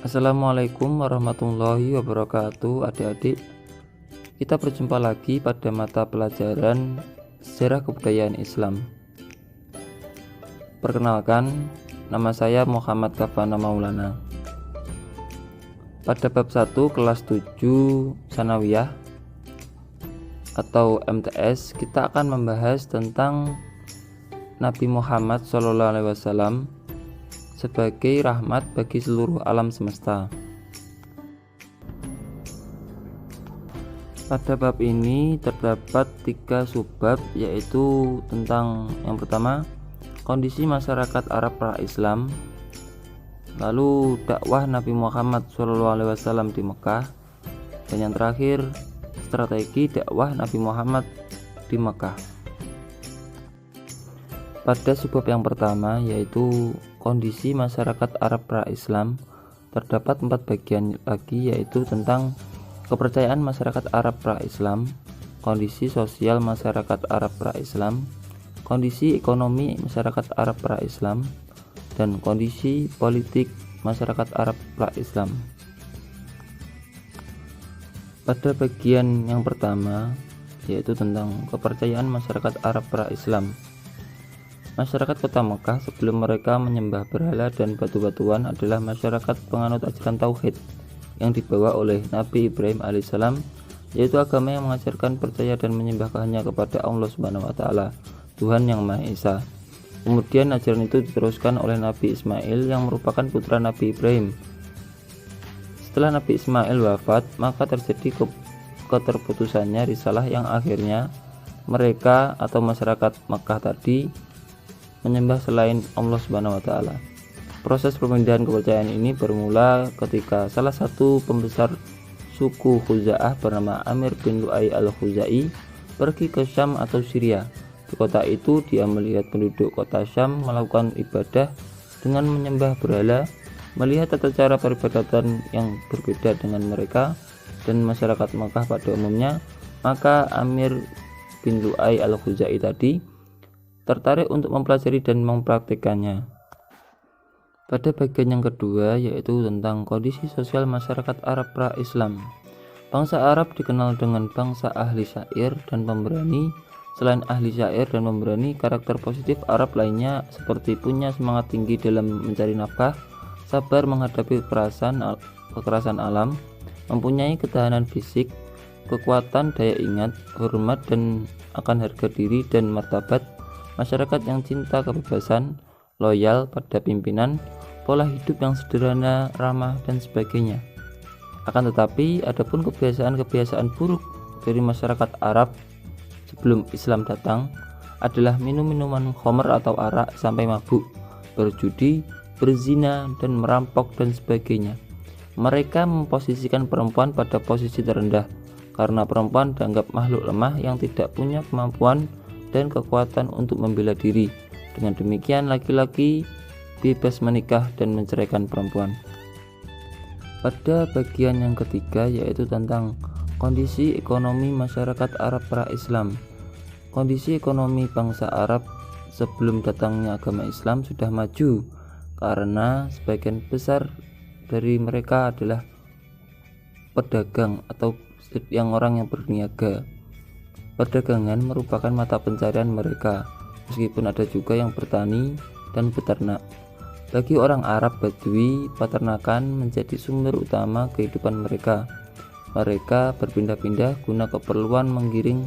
Assalamualaikum warahmatullahi wabarakatuh. Adik-adik, kita berjumpa lagi pada mata pelajaran Sejarah Kebudayaan Islam. Perkenalkan, nama saya Muhammad Kafana Maulana. Pada bab 1 kelas 7 Sanawiyah atau MTS, kita akan membahas tentang Nabi Muhammad SAW sebagai rahmat bagi seluruh alam semesta. Pada bab ini terdapat 3 subbab, yaitu tentang yang pertama, kondisi masyarakat Arab pra-Islam, lalu dakwah Nabi Muhammad SAW di Mekah, dan yang terakhir, strategi dakwah Nabi Muhammad di Mekah. Pada subbab yang pertama, yaitu kondisi masyarakat Arab pra-Islam, terdapat 4 bagian lagi, yaitu tentang kepercayaan masyarakat Arab pra-Islam, kondisi sosial masyarakat Arab pra-Islam, kondisi ekonomi masyarakat Arab pra-Islam, dan kondisi politik masyarakat Arab pra-Islam. Pada bagian yang pertama, yaitu tentang kepercayaan masyarakat Arab pra-Islam. Masyarakat kota Mekah sebelum mereka menyembah berhala dan batu-batuan adalah masyarakat penganut ajaran Tauhid yang dibawa oleh Nabi Ibrahim alaihissalam, yaitu agama yang mengajarkan percaya dan menyembah hanya kepada Allah Subhanahu wa Ta'ala, Tuhan yang Maha Esa. Kemudian ajaran itu diteruskan oleh Nabi Ismail yang merupakan putra Nabi Ibrahim. Setelah Nabi Ismail wafat, maka terjadi keterputusannya risalah yang akhirnya mereka atau masyarakat Mekah tadi menyembah selain Allah Subhanahu wa Ta'ala. Proses pemindahan kepercayaan ini bermula ketika salah satu pembesar suku Khuza'ah bernama Amir bin Lu'ay al-Khuzai pergi ke Syam atau Syria. Di kota itu dia melihat penduduk kota Syam melakukan ibadah dengan menyembah berhala, melihat tata cara peribadatan yang berbeda dengan mereka dan masyarakat Makkah pada umumnya. Maka Amir bin Lu'ay al-Khuzai tadi tertarik untuk mempelajari dan mempraktikkannya. Pada bagian yang kedua, yaitu tentang kondisi sosial masyarakat Arab pra-Islam. Bangsa Arab dikenal dengan bangsa ahli syair dan pemberani. Selain ahli syair dan pemberani, karakter positif Arab lainnya seperti punya semangat tinggi dalam mencari nafkah, sabar menghadapi kekerasan alam, mempunyai ketahanan fisik, kekuatan daya ingat, hormat dan akan harga diri dan martabat, masyarakat yang cinta kebebasan, loyal pada pimpinan, pola hidup yang sederhana, ramah, dan sebagainya. Akan tetapi, adapun kebiasaan-kebiasaan buruk dari masyarakat Arab sebelum Islam datang adalah minum minuman khamr atau arak sampai mabuk, berjudi, berzina, dan merampok dan sebagainya. Mereka memposisikan perempuan pada posisi terendah karena perempuan dianggap makhluk lemah yang tidak punya kemampuan dan kekuatan untuk membela diri. Dengan demikian laki-laki bebas menikah dan menceraikan perempuan. Pada bagian yang ketiga, yaitu tentang kondisi ekonomi masyarakat Arab pra-Islam. Kondisi ekonomi bangsa Arab sebelum datangnya agama Islam sudah maju karena sebagian besar dari mereka adalah pedagang atau orang yang berniaga. Perdagangan merupakan mata pencarian mereka, meskipun ada juga yang bertani dan beternak. Bagi orang Arab Badui, peternakan menjadi sumber utama kehidupan mereka. Mereka berpindah-pindah guna keperluan menggiring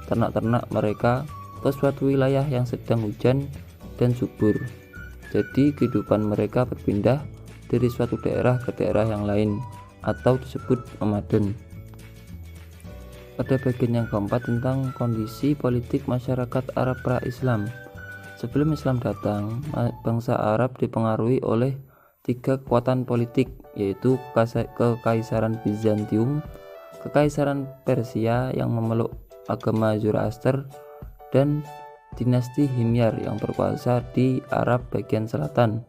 ternak-ternak mereka ke suatu wilayah yang sedang hujan dan subur. Jadi kehidupan mereka berpindah dari suatu daerah ke daerah yang lain atau disebut nomaden. Pada bagian yang keempat tentang kondisi politik masyarakat Arab pra-Islam. Sebelum Islam datang, bangsa Arab dipengaruhi oleh 3 kekuatan politik, yaitu Kekaisaran Bizantium, Kekaisaran Persia yang memeluk agama Zoroaster, dan dinasti Himyar yang berkuasa di Arab bagian selatan.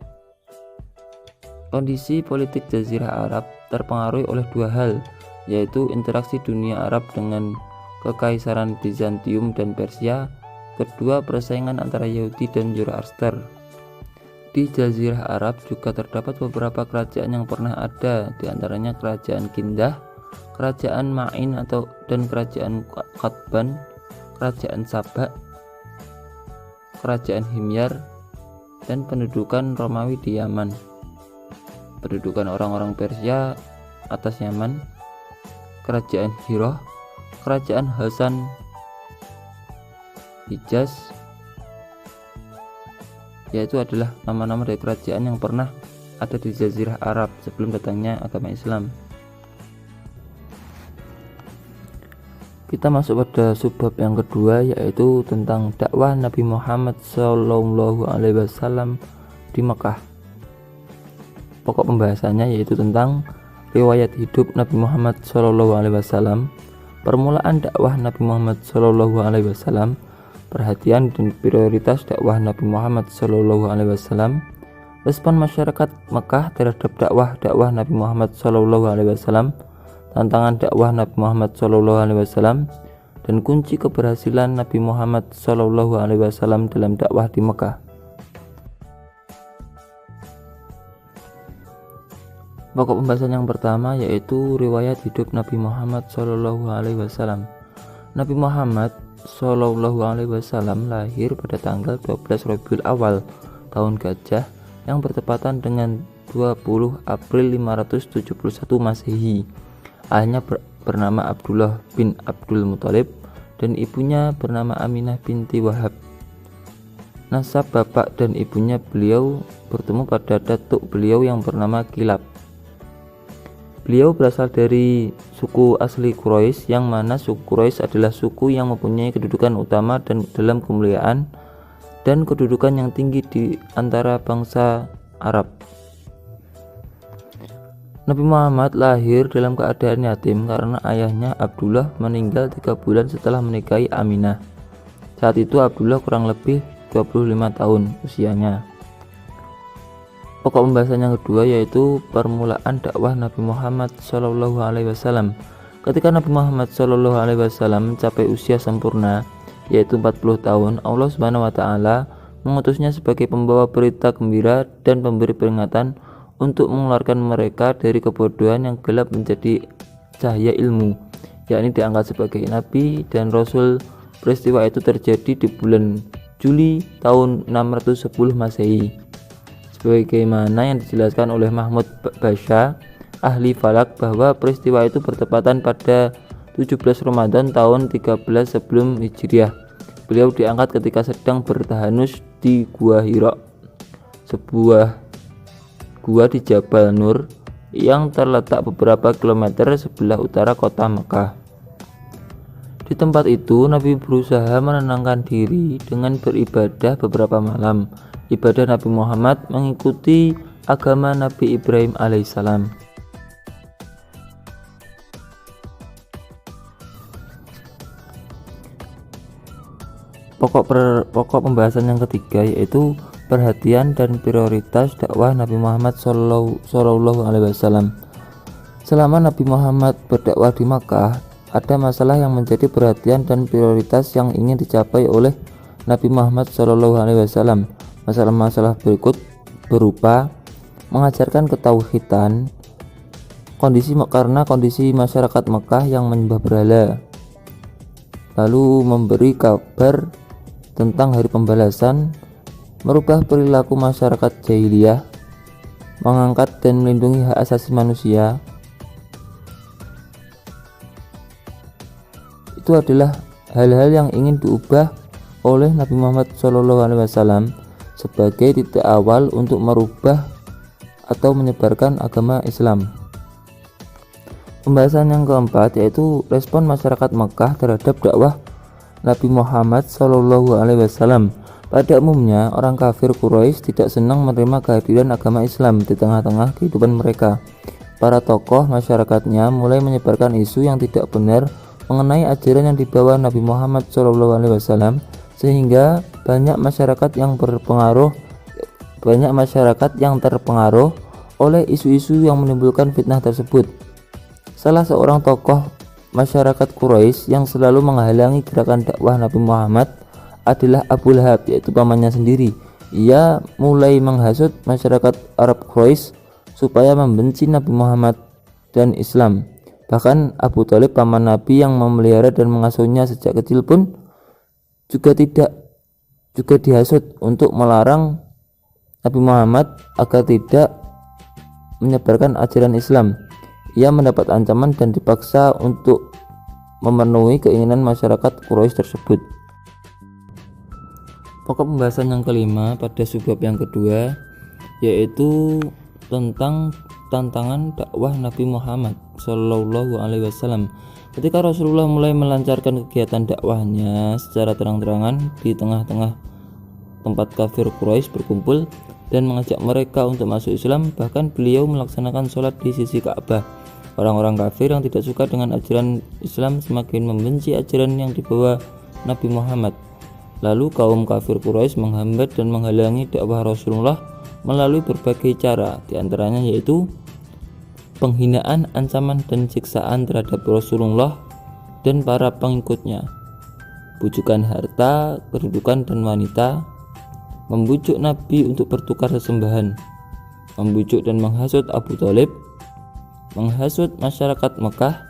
Kondisi politik Jazirah Arab terpengaruhi oleh 2 hal, yaitu interaksi dunia Arab dengan Kekaisaran Bizantium dan Persia, kedua persaingan antara Yahudi dan Zoroaster. Di Jazirah Arab juga terdapat beberapa kerajaan yang pernah ada, di antaranya Kerajaan Kindah, Kerajaan Ma'in dan Kerajaan Qatban, Kerajaan Sabak, Kerajaan Himyar, dan pendudukan Romawi di Yaman, pendudukan orang-orang Persia atas Yaman, Kerajaan Hiroh, Kerajaan Hasan Hijaz, yaitu adalah nama-nama dari kerajaan yang pernah ada di Jazirah Arab sebelum datangnya agama Islam. Kita masuk pada subbab yang kedua, yaitu tentang dakwah Nabi Muhammad SAW di Mekah. Pokok pembahasannya yaitu tentang riwayat hidup Nabi Muhammad SAW, permulaan dakwah Nabi Muhammad SAW, perhatian dan prioritas dakwah Nabi Muhammad SAW, respon masyarakat Mekah terhadap dakwah Nabi Muhammad SAW, tantangan dakwah Nabi Muhammad SAW, dan kunci keberhasilan Nabi Muhammad SAW dalam dakwah di Mekah. Pokok pembahasan yang pertama yaitu riwayat hidup Nabi Muhammad SAW. Nabi Muhammad SAW lahir pada tanggal 12 Rabiul Awal tahun Gajah yang bertepatan dengan 20 April 571 Masehi. Ayahnya bernama Abdullah bin Abdul Muthalib dan ibunya bernama Aminah binti Wahab. Nasab bapak dan ibunya beliau bertemu pada datuk beliau yang bernama Kilab. Beliau berasal dari suku asli Quraisy, yang mana suku Quraisy adalah suku yang mempunyai kedudukan utama dan dalam kemuliaan dan kedudukan yang tinggi di antara bangsa Arab. Nabi Muhammad lahir dalam keadaan yatim karena ayahnya Abdullah meninggal 3 bulan setelah menikahi Aminah. Saat itu Abdullah kurang lebih 25 tahun usianya. Pokok pembahasan yang kedua yaitu permulaan dakwah Nabi Muhammad SAW. Ketika Nabi Muhammad SAW mencapai usia sempurna, yaitu 40 tahun, Allah Subhanahu wa Ta'ala mengutusnya sebagai pembawa berita gembira dan pemberi peringatan untuk mengeluarkan mereka dari kebodohan yang gelap menjadi cahaya ilmu, yakni diangkat sebagai nabi dan rasul. Peristiwa itu terjadi di bulan Juli tahun 610 Masehi. Sebagaimana yang dijelaskan oleh Mahmud Basya, ahli falak, bahwa peristiwa itu bertepatan pada 17 Ramadan tahun 13 sebelum Hijriah. Beliau diangkat ketika sedang bertahanus di Gua Hira, sebuah gua di Jabal Nur yang terletak beberapa kilometer sebelah utara kota Mekah. Di tempat itu Nabi berusaha menenangkan diri dengan beribadah beberapa malam. Ibadah Nabi Muhammad mengikuti agama Nabi Ibrahim alaihissalam. Pokok pembahasan yang ketiga yaitu perhatian dan prioritas dakwah Nabi Muhammad SAW. Selama Nabi Muhammad berdakwah di Makkah, ada masalah yang menjadi perhatian dan prioritas yang ingin dicapai oleh Nabi Muhammad SAW. Masalah-masalah berikut berupa mengajarkan ketauhidan, karena kondisi masyarakat Mekah yang menyembah berhala, lalu memberi kabar tentang hari pembalasan, merubah perilaku masyarakat jahiliyah, mengangkat dan melindungi hak asasi manusia. Itu adalah hal-hal yang ingin diubah oleh Nabi Muhammad SAW sebagai titik awal untuk merubah atau menyebarkan agama Islam. Pembahasan yang keempat yaitu respon masyarakat Mekah terhadap dakwah Nabi Muhammad SAW. Pada umumnya, orang kafir Quraisy tidak senang menerima kehadiran agama Islam di tengah-tengah kehidupan mereka. Para tokoh masyarakatnya mulai menyebarkan isu yang tidak benar mengenai ajaran yang dibawa Nabi Muhammad SAW, sehingga banyak masyarakat yang terpengaruh oleh isu-isu yang menimbulkan fitnah tersebut. Salah seorang tokoh masyarakat Quraisy yang selalu menghalangi gerakan dakwah Nabi Muhammad adalah Abu Lahab, yaitu pamannya sendiri. Ia mulai menghasut masyarakat Arab Quraisy supaya membenci Nabi Muhammad dan Islam. Bahkan Abu Thalib, paman Nabi yang memelihara dan mengasuhnya sejak kecil pun juga dihasut untuk melarang Nabi Muhammad agar tidak menyebarkan ajaran Islam. Ia mendapat ancaman dan dipaksa untuk memenuhi keinginan masyarakat Quraisy tersebut. Pokok pembahasan yang kelima pada subbab yang kedua yaitu tentang tantangan dakwah Nabi Muhammad Shallallahu Alaihi Wasallam. Ketika Rasulullah mulai melancarkan kegiatan dakwahnya secara terang-terangan di tengah-tengah tempat kafir Quraisy berkumpul dan mengajak mereka untuk masuk Islam, bahkan beliau melaksanakan sholat di sisi Ka'bah. Orang-orang kafir yang tidak suka dengan ajaran Islam semakin membenci ajaran yang dibawa Nabi Muhammad. Lalu kaum kafir Quraisy menghambat dan menghalangi dakwah Rasulullah melalui berbagai cara, diantaranya yaitu penghinaan, ancaman, dan siksaan terhadap Rasulullah dan para pengikutnya, bujukan harta, kedudukan, dan wanita, membujuk Nabi untuk bertukar sesembahan, membujuk dan menghasut Abu Thalib, menghasut masyarakat Mekah,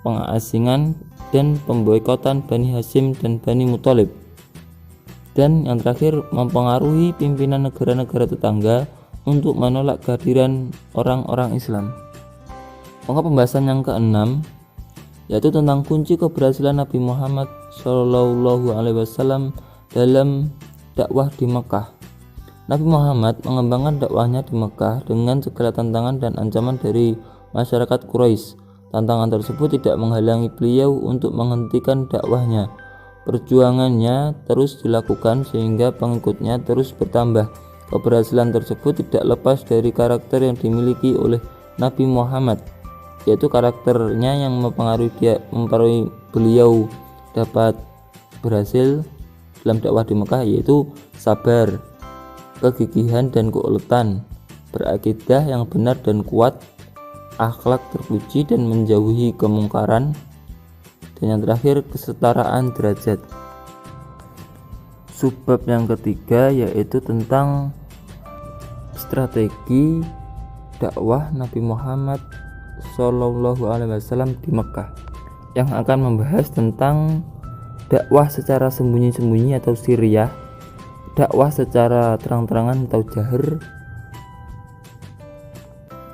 pengasingan dan pemboikotan Bani Hashim dan Bani Muthalib, dan yang terakhir mempengaruhi pimpinan negara-negara tetangga untuk menolak kehadiran orang-orang Islam. Pokok pembahasan yang keenam yaitu tentang kunci keberhasilan Nabi Muhammad Shallallahu Alaihi Wasallam dalam dakwah di Mekah. Nabi Muhammad mengembangkan dakwahnya di Mekah dengan segala tantangan dan ancaman dari masyarakat Quraisy. Tantangan tersebut tidak menghalangi beliau untuk menghentikan dakwahnya. Perjuangannya terus dilakukan sehingga pengikutnya terus bertambah. Keberhasilan tersebut tidak lepas dari karakter yang dimiliki oleh Nabi Muhammad, yaitu karakternya yang mempengaruhi beliau dapat berhasil dalam dakwah di Mekah, yaitu sabar, kegigihan dan keuletan, berakidah yang benar dan kuat, akhlak terpuji dan menjauhi kemungkaran, dan yang terakhir kesetaraan derajat. Subbab yang ketiga yaitu tentang strategi dakwah Nabi Muhammad Shallallahu Alaihi Wasallam di Mekah, yang akan membahas tentang dakwah secara sembunyi-sembunyi atau sirriyah, dakwah secara terang-terangan atau jahar,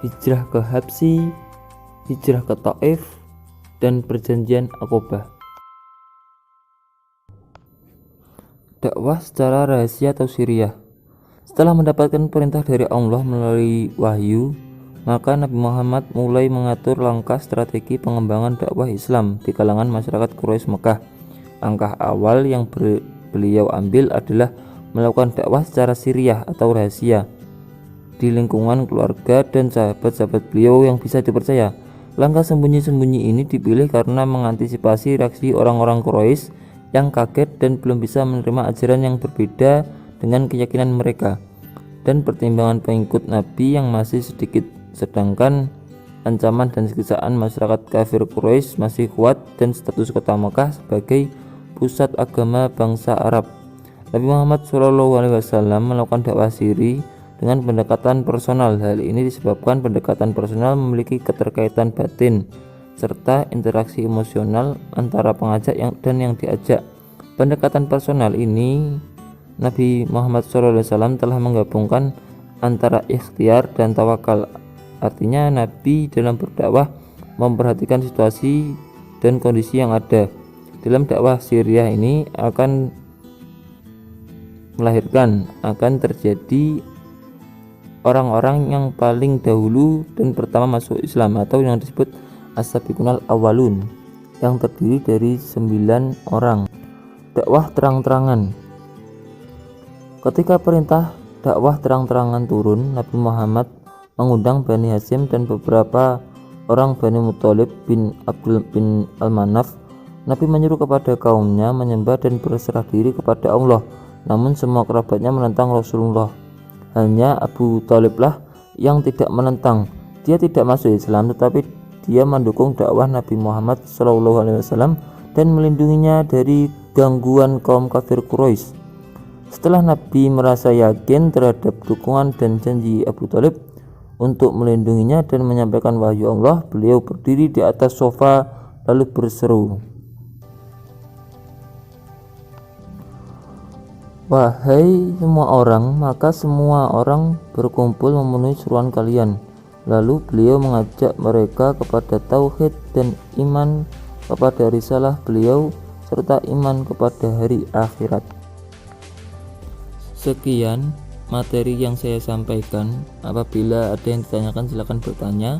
hijrah ke Habsyi, hijrah ke Taif, dan perjanjian Aqabah. Dakwah secara rahasia atau sirriyah. Setelah mendapatkan perintah dari Allah melalui wahyu, maka Nabi Muhammad mulai mengatur langkah strategi pengembangan dakwah Islam di kalangan masyarakat Quraisy Mekah. Langkah awal yang beliau ambil adalah melakukan dakwah secara sirriyah atau rahasia di lingkungan keluarga dan sahabat-sahabat beliau yang bisa dipercaya. Langkah sembunyi-sembunyi ini dipilih karena mengantisipasi reaksi orang-orang Quraisy yang kaget dan belum bisa menerima ajaran yang berbeda dengan keyakinan mereka, dan pertimbangan pengikut Nabi yang masih sedikit, sedangkan ancaman dan siksaan masyarakat kafir Quraisy masih kuat dan status kota Mekah sebagai pusat agama bangsa Arab. Nabi Muhammad SAW melakukan dakwah sirri dengan pendekatan personal. Hal ini disebabkan pendekatan personal memiliki keterkaitan batin serta interaksi emosional antara pengajak dan yang diajak. Pendekatan personal ini Nabi Muhammad SAW telah menggabungkan antara ikhtiar dan tawakal. Artinya Nabi dalam berdakwah memperhatikan situasi dan kondisi yang ada. Dalam dakwah sirriyah ini akan terjadi orang-orang yang paling dahulu dan pertama masuk Islam atau yang disebut as-sabiqunal awwalun, yang terdiri dari 9 orang. Dakwah terang-terangan. Ketika perintah dakwah terang-terangan turun, Nabi Muhammad mengundang Bani Hashim dan beberapa orang Bani Muthalib bin Abdul bin Al-Manaf. Nabi menyuruh kepada kaumnya menyembah dan berserah diri kepada Allah, namun semua kerabatnya menentang Rasulullah. Hanya Abu Thaliblah yang tidak menentang. Dia tidak masuk Islam, tetapi dia mendukung dakwah Nabi Muhammad SAW dan melindunginya dari gangguan kaum kafir Quraisy. Setelah Nabi merasa yakin terhadap dukungan dan janji Abu Thalib untuk melindunginya dan menyampaikan wahyu Allah, beliau berdiri di atas sofa lalu berseru, "Wahai semua orang!" Maka semua orang berkumpul memenuhi seruan kalian. Lalu beliau mengajak mereka kepada tauhid dan iman kepada risalah beliau serta iman kepada hari akhirat. Sekian materi yang saya sampaikan. Apabila ada yang ditanyakan silakan bertanya.